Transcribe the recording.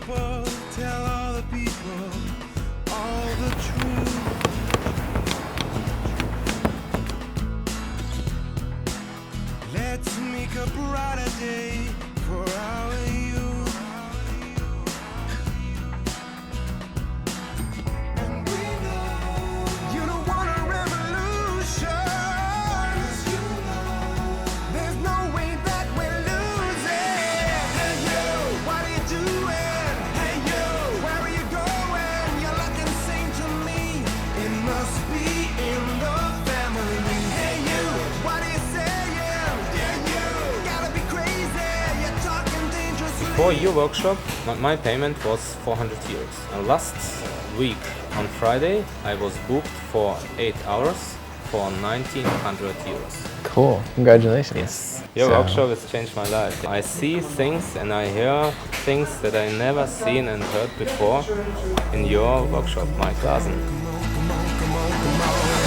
people, tell all the people all the truth. Let's make a brighter day for our youth. And we know you don't want a revolution. 'Cause you know there's no way that we're losing. Hey you, what are you doing? Hey you, where are you going? You're looking same to me. It must be in the family. Hey you, what are you saying? Yeah you, gotta be crazy. You're talking dangerously. For your workshop, my payment was 400 euros. And last week on Friday, I was booked for 8 hours for 1900 euros. Cool. Congratulations. Yes. Your So- workshop has changed my life. I see things and I hear things that I never seen and heard before in your workshop, Mike Larson. Come on, come on, come on.